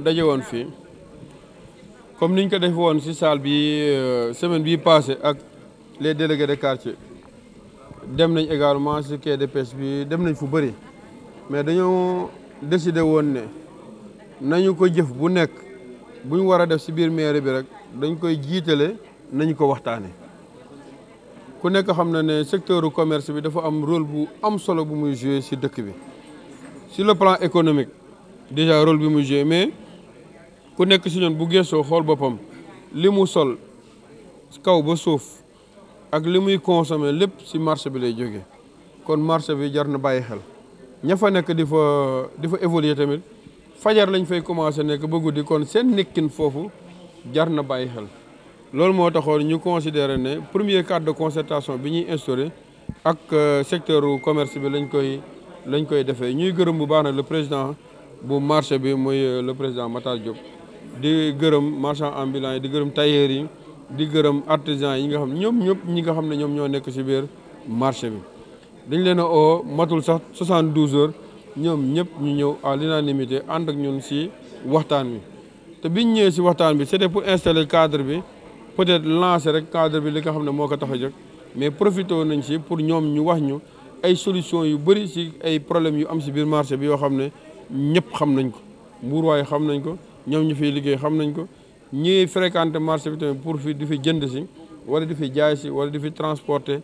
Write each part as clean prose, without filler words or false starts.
daje woon fii comme niñ ko def woon ci salle bi semaine bii passé ak les délégués de quartier dem nañ également ci quai de pêche bi dem nañ fu bëri mais dañoo décidé woon ne nañu ko jëf bu nekk bu ñu war a def ci biir mairie bi rek dañ koy jiitale nañu ko waxtaane ku nekk xam na ne secteur du commerce bi dafa am rôle bu am solo bu muy jouer ci dëkk bi sur le plan économique déjà rôle bi muy jouer mais ku nekk ci ñun bu gëstoo xool boppam li mu sol kaw ba suuf ak li muy consommer lépp ci marché bi lay jógee kon marché bi jar na bàyyi xel ña fa nekk di fa évoluer tamit fajar lañ fay commencer nekk ba guddi kon seen nekkin foofu jar na bàyyi xel loolu moo taxoon ñu considérer ne premier cadre de concertation bi ñuy instauré ak secteur commerce bi lañ koy defee ñuy gërëm bu baax na le président bu marché bi muy le président Matar Diop di gërëm marchand ambulant yi di gërëm tailleur yi di gërëm artisan yi nga xam ñoom ñëpp ñi nga xam ne ñoom ñoo nekk ci biir marché bi dañ leen a oo matul sax 72 heures ñoom ñëpp ñu ñëw à l'unanimité ànd ak ñun ci waxtaan wi te biñ ñëwee ci waxtaan bi c'était pour installer cadre bi peut-être lancer rek cadre bi li nga xam ne moo ko tax a jóg mais profité nañ ci pour ñoom ñu wax ñu ay solutions yu bëri ci ay problèmes yu am ci biir marché bi yoo xam ne ñëpp xam nañ ko mbuurwaay xam nañ ko ñoom ñu fiy liggéey xam nañ ko ñi fréquenter marché bi tamit pour fi di fi jënd ci wala di fi jaay ci wala di fi transporter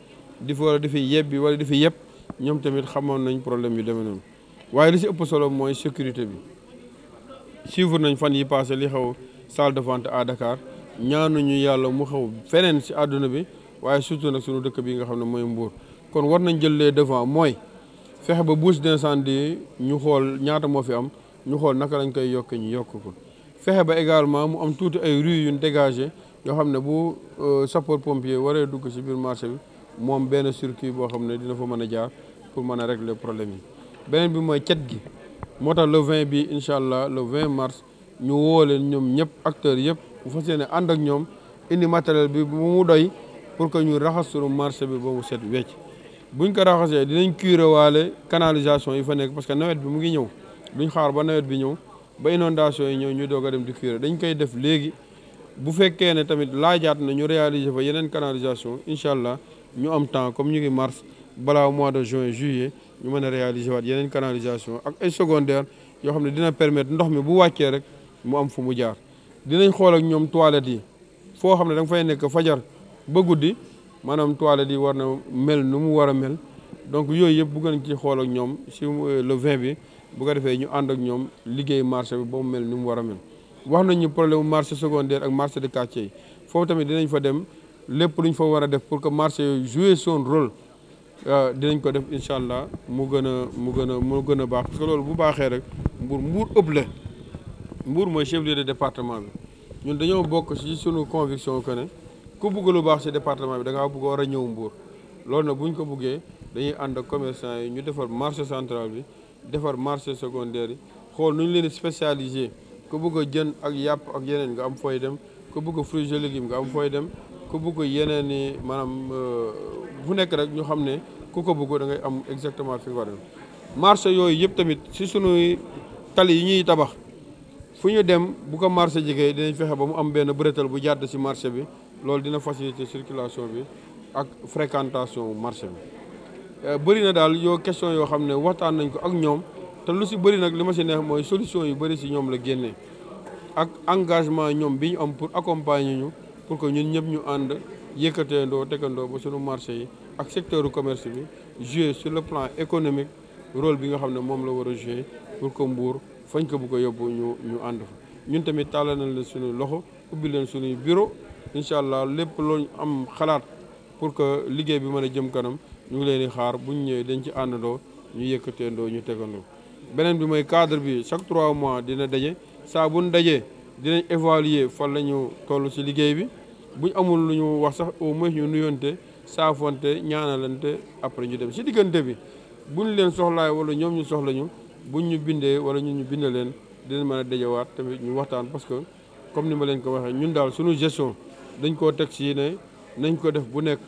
wala di fi yebbi wala di fi yëpp ñoom tamit xamoon nañ problème yu demee noonu waaye li ci ëpp solo mooy sécurité bi suivre nañ fan yi passé li xew salle de vente à Dakar ñaanuñu yàlla mu xew feneen ci àdduna bi waaye surtout nag suñu dëkk bi nga xam ne mooy Mbour kon war nañ jël les devants mooy fexe ba bouche d'incendie ñu xool ñaata moo fi am ñu xool naka lañ koy yokkee ñu yokk ko fexe ba également mu am tuuti ay rues yu ñu dégagé yoo xam ne bu sapeur pompier waree dugg ci biir marché bi moom benn circuit boo xam ne dina fa mën a jaar pour mën a régler problème yi beneen bi mooy cet gi moo tax le 20 bi incha allah le 20 mars ñu woo leen ñoom ñëpp acteurs yëpp bu fas yéene ànd ak ñoom indi matériel bi bu mu doy pour que ñu raxas suñu marché bi ba mu set wecc buñ ko raxasee dinañ curer waale canalisation yi fa nekk parce que nawet bi mu ngi ñëw duñ xaar ba nawet bi ñëw ba inondation yi ñëw ñu doog a dem di curer dañ koy def léegi bu fekkee ne tamit laajaat na ñu réaliser fa yeneen canalisation incha allah ñu am temps comme ñu ngi mars balaa mois de juin juillet ñu mën a réaliser waat yeneen canalisation ak ay secondaire yoo xam ne dina permettre ndox mi bu wàccee rek mu am fu mu jaar dinañ xool ak ñoom toilettes yi foo xam ne da nga fay nekk fajar ba guddi maanaam toilettes yi war na mel nu mu war a mel donc yooyu yëpp bëgg nañ ci xool ak ñoom si le 20 bi bu ko defee ñu ànd ak ñoom liggéey marché bi ba mu mel ni mu war a mel wax nañu problème marché secondaire ak marché de quartier yi foofu tamit dinañ fa dem lépp luñ fa war a def pour que marché yooyu jouer son rôle dinañ ko def incha allah mu gën a baax parce que loolu bu baaxee rek Mbour ëpp la Mbour mooy chef-lieu de département bi ñun dañoo bokk ci sunu conviction que ne ku bugg lu baax ci département bi da ngaa bugg war a ñëw Mbour loolu nag bu ñu ko buggee dañuy ànd ak commerçant yi ñu defar marché central bi defar marché secondaire yi xool nu ñu leen spécialisé ku bugg a jën ak yàpp ak yeneen nga am fooy dem ku bugg a fruits et légumes nga am fooy dem ku bugg yeneen i maanaam fu nekk rek ñu xam ne ku ko bugg da ngay am exactement fi nga war a dem marché yooyu yëpp tamit ci sunuy tali yi ñuy tabax fu ñu dem bu ko marché jigee dinañ fexe ba mu am benn bretelle bu jàdd ci marché bi loolu dina faciliter circulation bi ak fréquentation marché bi bëri na daal yoo question yoo xam ne waxtaan nañ ko ak ñoom te lu ci bëri nag li ma ci neex mooy solution yu bëri ci ñoom la génnee ak engagement ñoom bi ñu am pour accompagner ñu pour que ñun ñëpp ñu ànd yëkkateendoo tegandoo ba suñu marché yi ak secteur commerce bi jouer sur le plan économique rôle bi nga xam ne moom la war a jouer pour que Mbour fañ ko bu ko yóbbu ñu ànd fa ñun tamit tàllal nañ leen suñu loxo ubbi leen suñuy bureau incha allah lépp loolu am xalaat pour que liggéey bi mën a jëm kanam ñu ngi leen di xaar bu ñu ñëwee dañ ci àndandoo ñu yëkkateendoo ñu tegandoo beneen bi mooy cadre bi chaque 3 mois dina daje saa bu ñu dajee dinañ évaluer fan la ñu toll ci liggéey bi buñ amul lu ñu wax sax au moins ñu nuyonte saafonte ñaanalante après ñu dem ci diggante bi buñ leen soxlaay wala ñoom ñu soxla ñu buñ ñu bindee wala ñun ñu bind leen dinañ mën a dajawaat tamit ñu waxtaan parce que comme ni ma leen ko waxee ñun daal suñu gestion dañ koo teg ci ne nañ ko def bu nekk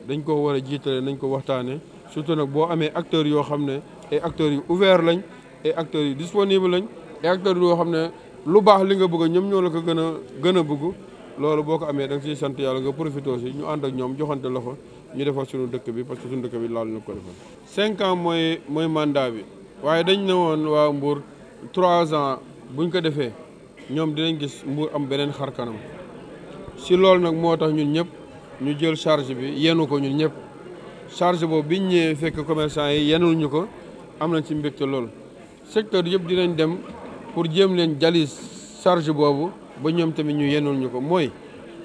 dañ ko war a jiitale nañ ko waxtaane surtout nag boo amee acteurs yoo xam ne ay acteurs yu ouvert lañ ay acteurs yu disponible lañ ay acteurs yoo xam ne lu baax li nga bëgg ñoom ñoo la ko gën a bëgg loolu boo ko amee da nga ciy sant yàlla nga profité aussi ñu ànd ak ñoom joxante loxo ñu defar suñu dëkk bi parce que suñu dëkk bi laal ñu ko defal 5 ans mooy mandat bi waaye dañ ne woon waa Mbour 3 ans buñ ko defee ñoom dinañ gis Mbour am beneen xar kanam si loolu nag moo tax ñun ñëpp ñu jël charge bi yenu ko ñun ñëpp charge boobu biñ ñëwee fekk commerçant yi yenul ñu ko am nañ ci mbégte loolu secteur yëpp dinañ dem pour jéem leen jali charge boobu ba ñoom tamit ñu yenul ñu ko mooy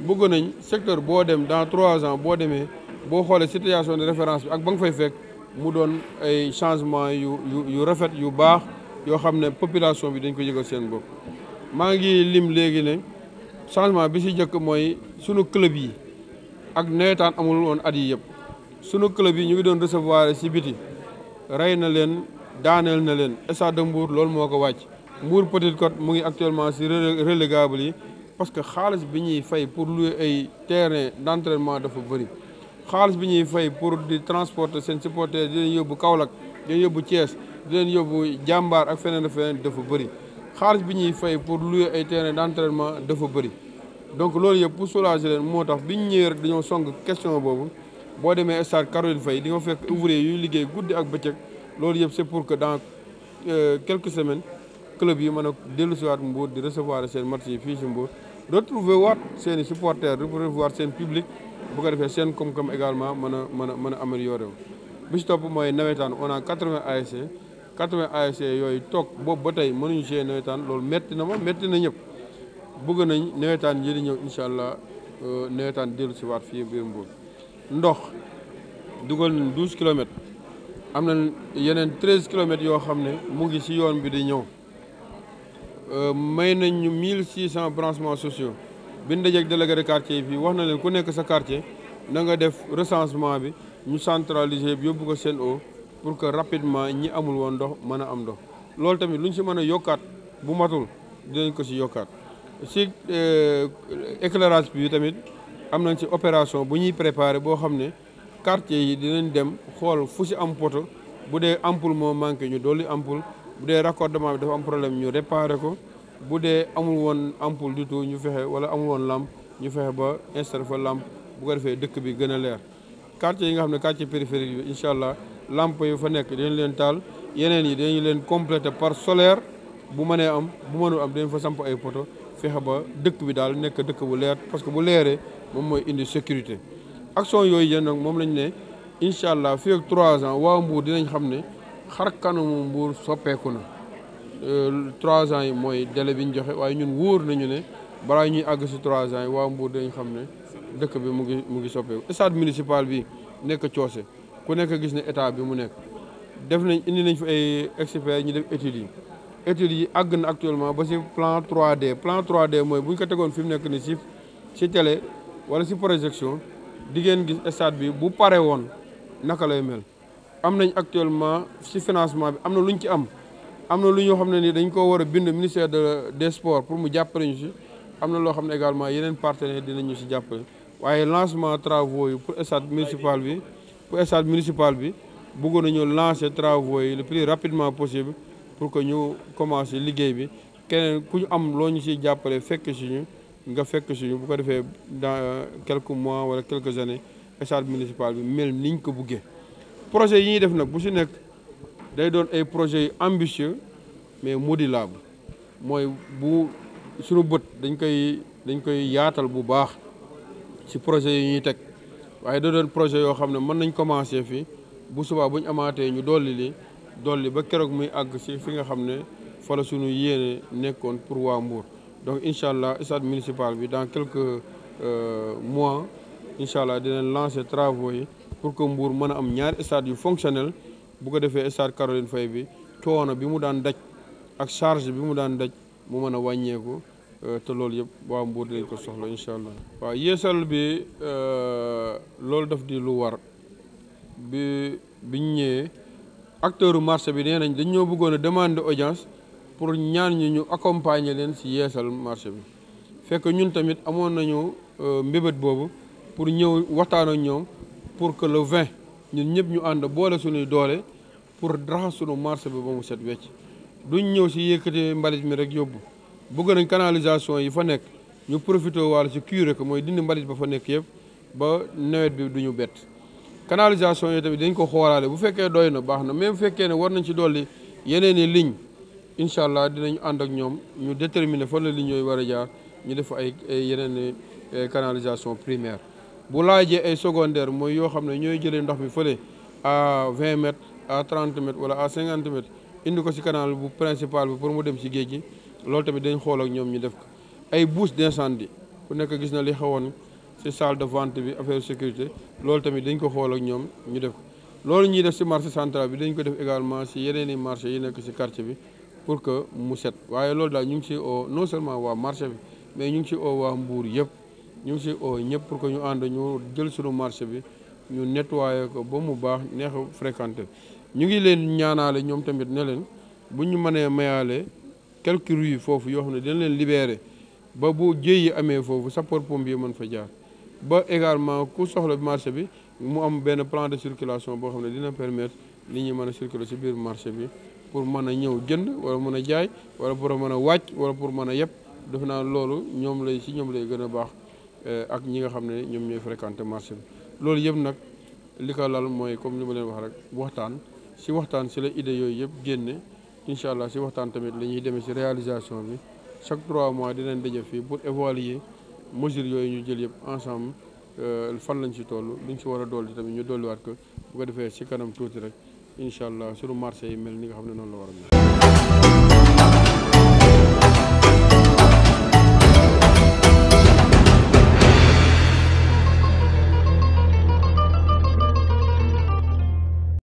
bëgg nañ secteur boo dem dans 3 ans boo demee boo xoolee situation de référence bi ak ba nga fay fekk mu doon ay changement yu rafet yu baax yoo xam ne population bi dañ ko yëgal seen bopp. maa ngi lim léegi ne changement bi si njëkk mooy sunu club yi ak nawetaan amul woon at yi yëpp sunu club yi ñu ngi doon recevoir si biti rey na leen daaneel na leen Stade de Mbour loolu moo ko wàcc. Mbour Petite Côte mu ngi actuellement si relégable yi parce que xaalis bi ñuy fay pour louer ay terrain d'entraînement dafa bëri xaalis bi ñuy fay pour di transporter seen supporters di leen yóbbu Kaolack di leen yóbbu Thiès di leen yóbbu Jàmbaar ak feneen dafa bëri xaalis bi ñuy fay pour louer ay terrain d'entraînement dafa bëri donc loolu yëpp pour soulager leen moo tax biñ ñëwee rek dañoo song question boobu boo demee stade Caroline Faye di nga fekk ouvrier yuy liggéey guddi ak bëccëg loolu yëpp c'est pour que dans quelques semaines club yi mën a dellu si waat Mbour di recevoir seen match yi fii si Mbour retrouver waat seen i supporters revoir seen public bu ko defee seen koom-koom également mën a améliorer wu. bi si topp mooy nawetaan on a 80 ASC 80 ASC yooyu toog boobu ba tey mënuñu see nawetaan loolu métti na ma métti na ñëpp bëgg nañ nawetaan yi di ñëw incha allah nawetaan dellu si waat fii biir Mbour. ndox dugal nañ 12 kilomètres am na yeneen 13 kilomètres yoo xam ne mu ngi si yoon bi di ñëw. may nañ ñu 1600 branchements sociaux bi ñu dajeeg délégué de quartier yi fii wax na leen ku nekk sa quartier na nga def recensement bi ñu centraliser bi yóbbu ko Sen'Eau pour que rapidement ñi amul woon ndox mën a am ndox loolu tamit lu ñu si mën a yokkaat bu matul dinañ ko si yokkaat si éclairage bi tamit am nañ ci opération bu ñuy préparer boo xam ne quartier yi dinañ dem xool fu si am poto bu dee ampoule moo manqué ñu dolli ampoule bu dee raccordement bi dafa am problème ñu réparer ko bu dee amul woon ampoule du tout ñu fexe wala amul woon lampe ñu fexe ba installer fa lampe bu ko defee dëkk bi gën a leer. quartier yi nga xam ne quartier périphérique bi incha allah lampe yu fa nekk dinañ leen taal yeneen yi dinañ leen compléter par solaire bu mënee am bu mënul am dinañ fa samp ay poto fexe ba dëkk bi daal nekk dëkk bu leer parce que bu leeree moom mooy indi sécurité. action yooyu yéen nag moom lañ ne incha allah fii ak 3 ans waa Mbour dinañ xam ne. xar kanamu Mbour soppeeku na 3 ans yi mooy délai bi ñu joxe waaye ñun wóor nañu ne balaa ñuy àgg si 3 ans yi waa Mbour dañ xam ne dëkk bi mu ngi soppeeku. stade municipal bi nekk Coose ku nekk gis ne état bi mu nekk def nañ indi nañ fi ay experts ñu def études yi àgg na actuellement ba si plan 3D plan 3D mooy bu ñu ko tegoon fi mu nekk ni si télé wala si projection di ngeen gis stade bi bu pare woon naka lay mel. am nañ actuellement ci financement bi am na lu ñu ci am na lu ñoo xam ne ni dañ ko war a bind ministère des sports pour mu jàppale ñu ci am na loo xam ne également yeneen partenaires dinañu ci jàppale waaye lancement travaux yi pour stade municipal bi bëggoon nañu lancer travaux yi le plus rapidement possible pour que ñu commencer liggéey bi keneen ku ñu am loo ñu ciy jàppale fekk ci ñu nga fekk ci ñu bu ko defee dans quelques mois wala quelques années stade municipal bi mel niñ ko buggee. projet yi ñuy def nag bu si nekk day doon ay projets yu ambitieux mais modulable mooy bu suñu bët dañ koy yaatal bu baax ci projet yi ñuy teg waaye da doon projet yoo xam ne mën nañ commencer fii bu subaa bu ñu amaatee ñu dolli ba keroog muy àgg ci fi nga xam ne fa la suñu yéene nekkoon pour waa Mbour. donc incha allah stade municipal bi dans quelques mois incha allah dinañ lancer travaux yi. pour que Mbour mën a am ñaari stade yu fonctionnel bu ko defee stade Caroline Faye bi coono bi mu daan daj ak charge bi mu daan daj mu mën a wàññeeku te loolu yëpp waa Mbour dinañ ko soxla incha allah. waaw yeesal bi loolu daf di lu war biñ ñëwee acteur marché bi nee nañ dañ ñoo bëggoon a demander audience pour ñaan ñu accompagner leen si yeesal marché bi fekk ñun tamit amoon nañu mbébét boobu pour ñëw waxtaan ak ñoom. pour que le 20 ñun ñëpp ñu ànd boole suñuy doole pour raxas suñu marché bi ba mu set wecc duñ ñëw si yëkkati mbalit mi rek yóbbu bëgg nañ canalisation yi fa nekk ñu profité waale ci curé ko mooy dindi mbalit ba fa nekk yëpp ba nawet bi du ñu bett. canalisation yi tamit dañ ko xoolaale bu fekkee doy na baax na même bu fekkee ne war nañ ci dolli yeneen i ligne incha allah dinañ ànd ak ñoom ñu déterminer fan la ligne yooyu war a jaar ñu def ay yeneen canalisation primaire bu laajee ay secondaire mooy yoo xam ne ñooy jëlee ndox mi fële à 20 mètres à 30 mètres wala à 50 mètres indi ko ci canal bu principal bi pour mu dem ci géej gi loolu tamit dañ xool ak ñoom ñu def ko ay bouches d'incendie ku nekk gis na li xewoon ci salle de vente bi affaire sécurité loolu tamit dañ ko xool ak ñoom ñu def ko loolu ñuy def ci marché central bi dañ ko def également ci yeneen i marché yi nekk ci quartier bi pour que mu set waaye loolu daal ñu ngi ci oo non seulement waa marché bi mais ñu ngi ci oo waa Mbour yëpp ñu ngi ci oo ñëpp pour que ñu ànd ñu jël suñu marché bi ñu nettoyé ko ba mu baax neex a fréquenté ñu ngi leen ñaanaale ñoom tamit ne leen bu ñu mënee mayaale quelques rues foofu yoo xam ne dina leen libéré ba bu jéyi amee foofu sapeur-pompier mën fa jaar ba également ku soxla marché bi mu am benn plan de circulation boo xam ne dina permettre nit ñi mën a circuler ci biir marché bi pour mën a ñëw jënd wala mën a jaay wala pour mën a wàcc wala pour mën a yëpp def naa loolu ñoom lay gën a baax ak ñi nga xam ne ñoom ñooy fréquenter marché bi loolu yëpp nag li ko lal mooy comme li ma leen wax rek waxtaan ci la idée yooyu yëpp génne incha allah ci waxtaan tamit la ñuy demee ci réalisation bi chaque 3 mois dinañ daje fii pour évaluer mesures yooyu ñu jël yëpp ensemble fan lañ ci toll luñ ci war a dolli tamit ñu dolliwaat ko bu ko defee ci kanam tuuti rek incha allah suñu marché yi mel ni nga xam ne noonu la war a mel